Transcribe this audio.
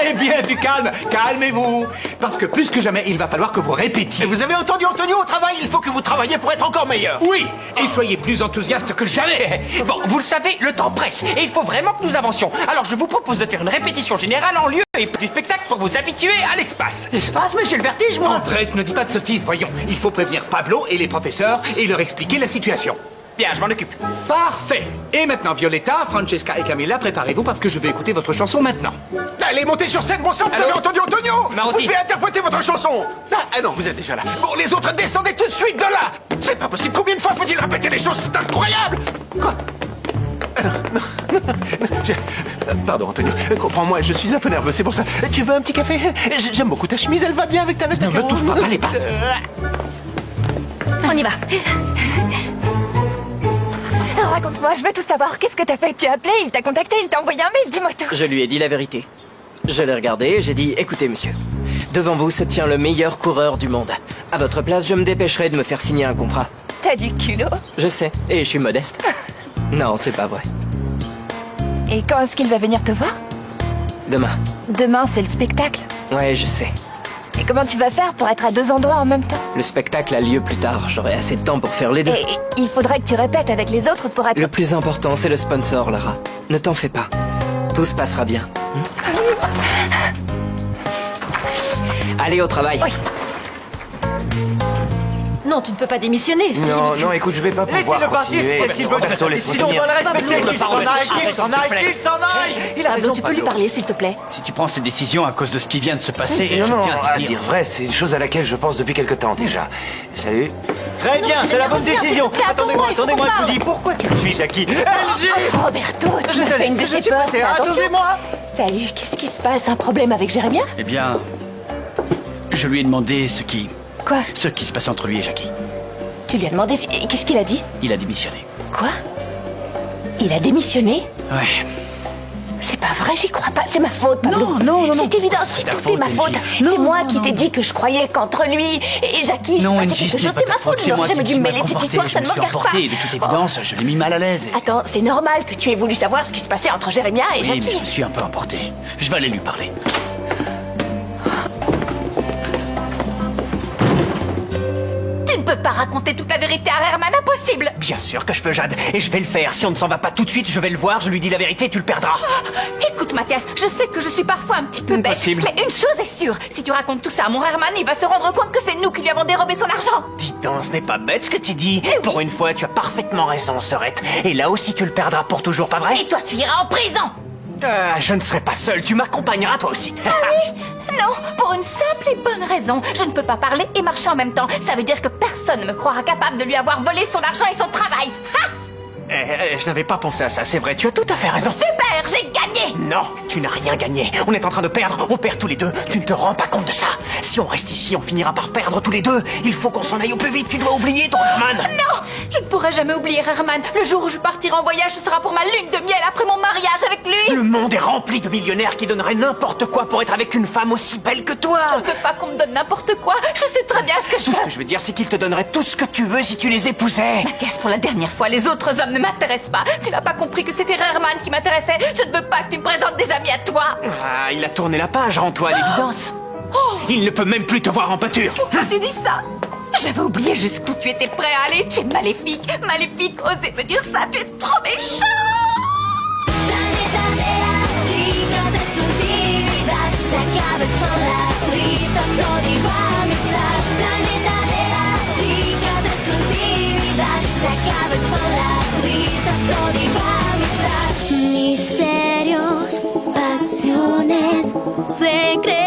Eh bien, du calme, calmez-vous. Parce que plus que jamais, il va falloir que vous répétiez. Et vous avez entendu Antonio au travail? Il faut que vous travailliez pour être encore meilleur. Oui, et soyez plus enthousiaste que jamais. Bon, vous le savez, le temps presse et il faut vraiment que nous avancions. Alors je vous propose de faire une répétition générale en lieu et du spectacle pour vous habituer à l'espace. L'espace, mais j'ai le vertige, moi. Andrés, ne dis pas de sottises, voyons. Il faut prévenir Pablo et les professeurs et leur expliquer la situation. Bien, je m'en occupe. Parfait. Et maintenant, Violetta, Francesca et Camilla, préparez-vous parce que je vais écouter votre chanson maintenant. Allez, montez sur scène, bon sang, vous avez entendu Antonio? Marotti. Vous devez interpréter votre chanson. Ah non, vous êtes déjà là. Bon, les autres, descendez tout de suite de là. C'est pas possible, combien de fois faut-il répéter les choses? C'est incroyable. Quoi? Pardon, Antonio. Comprends-moi, je suis un peu nerveux, c'est pour ça. Tu veux un petit café? J'aime beaucoup ta chemise, elle va bien avec ta veste. Ne me touche pas les pattes. On y va. Raconte-moi, je veux tout savoir. Qu'est-ce que t'as fait? Tu as appelé, il t'a contacté, il t'a envoyé un mail, dis-moi tout. Je lui ai dit la vérité. Je l'ai regardé et j'ai dit, écoutez monsieur, devant vous se tient le meilleur coureur du monde. À votre place, je me dépêcherai de me faire signer un contrat. T'as du culot. Je sais, et je suis modeste. Non, c'est pas vrai. Et quand est-ce qu'il va venir te voir? Demain. Demain, c'est le spectacle. Ouais, je sais. Et comment tu vas faire pour être à 2 endroits en même temps? Le spectacle a lieu plus tard, j'aurai assez de temps pour faire les deux. Et il faudrait que tu répètes avec les autres pour être... Le plus important, c'est le sponsor, Lara. Ne t'en fais pas. Tout se passera bien. Allez au travail. Oui. Non, tu ne peux pas démissionner. Non, écoute, je vais pas pouvoir Laissez-le partir, continuer. c'est parce qu'il veut. Roberto, laisse-moi Sinon, on finir. va le respecter. Pablo, Qu'il s'en aille, qu'il s'en aille, qu'il s'en aille. Il a Pablo, raison, tu peux lui Pablo. parler, s'il te plaît. Si tu prends cette décision à cause de ce qui vient de se passer, Non, je non, tiens à à te dire dire. vrai, c'est une chose à laquelle je pense depuis quelque temps déjà. Salut. Très bien, je c'est la vais bonne revenir, décision. s'il te plaît, Attendez-moi, attends-moi, il faut je qu'on vous dis, pourquoi tu me suis, Jackie? Roberto, tu m'as fait une de Je ces suis peurs. passé, fais attention. attendez-moi. Salut, qu'est-ce qui se passe? Un problème avec Jérémia? Eh bien, je lui ai demandé ce qui Quoi? se passait entre lui et Jackie. Tu lui as demandé qu'est-ce qu'il a dit? Il a démissionné. Quoi? Il a démissionné? Ouais. C'est pas vrai, j'y crois pas. C'est ma faute, Pablo. Non. C'est évident, si ta tout est faute, ma Angie. faute. C'est moi qui t'ai dit que je croyais qu'entre lui et Jackie, Non, il se Angie, passait quelque ce n'est chose. pas C'est ta ma faute. faute. C'est J'aurais moi jamais qui dû me me suis mêler mal de cette comporté. histoire, Je ça me ne me suis regarde pas. emporté. Et de toute évidence, je l'ai mis mal à l'aise. Attends, c'est normal que tu aies voulu savoir ce qui se passait entre Jérémia et Oui, mais Jackie. je me suis un peu emporté. Je vais aller lui parler. Tu ne peux pas raconter toute la vérité à Herman, impossible. Bien sûr que je peux, Jade. Et je vais le faire. Si on ne s'en va pas tout de suite, je vais le voir, je lui dis la vérité, tu le perdras. Écoute, Mathias, je sais que je suis parfois un petit peu bête, Impossible. mais une chose est sûre, si tu racontes tout ça à mon Herman, il va se rendre compte que c'est nous qui lui avons dérobé son argent. Dis donc, ce n'est pas bête ce que tu dis. oui. Pour une fois, tu as parfaitement raison, Sorette. Et là aussi, tu le perdras pour toujours, pas vrai? Et toi, tu iras en prison. Je ne serai pas seul, tu m'accompagneras toi aussi. Non, pour une simple et bonne raison. Je ne peux pas parler et marcher en même temps. Ça veut dire que personne ne me croira capable de lui avoir volé son argent et son travail. Ha! Je n'avais pas pensé à ça, c'est vrai, tu as tout à fait raison. Super, j'ai gagné. Non, tu n'as rien gagné. On est en train de perdre, on perd tous les deux. Tu ne te rends pas compte de ça. Si on reste ici, on finira par perdre tous les deux. Il faut qu'on s'en aille au plus vite, tu dois oublier ton Herman. Non, je ne pourrai jamais oublier Herman. Le jour où je partirai en voyage, ce sera pour ma lune de miel après mon mariage avec lui. Le monde est rempli de millionnaires qui donneraient n'importe quoi pour être avec une femme aussi belle que toi. Je ne veux pas qu'on me donne n'importe quoi. Je sais très bien ce que je Tout ce veux. que je veux dire, c'est qu'ils te donneraient tout ce que tu veux si tu les épousais. Mathias, pour la dernière fois, les autres hommes ne m'intéressent pas. Tu n'as pas compris que c'était Herman qui m'intéressait. Je ne veux pas que tu me présentes des amis à toi. Ah, il a tourné la page, rends-toi à l'évidence. Il ne peut même plus te voir en pâture. Pourquoi tu dis ça? J'avais oublié jusqu'où tu étais prêt à aller. Tu es maléfique. Maléfique, osez me dire ça. Tu es trop méchant. Misterios, pasiones, secretos.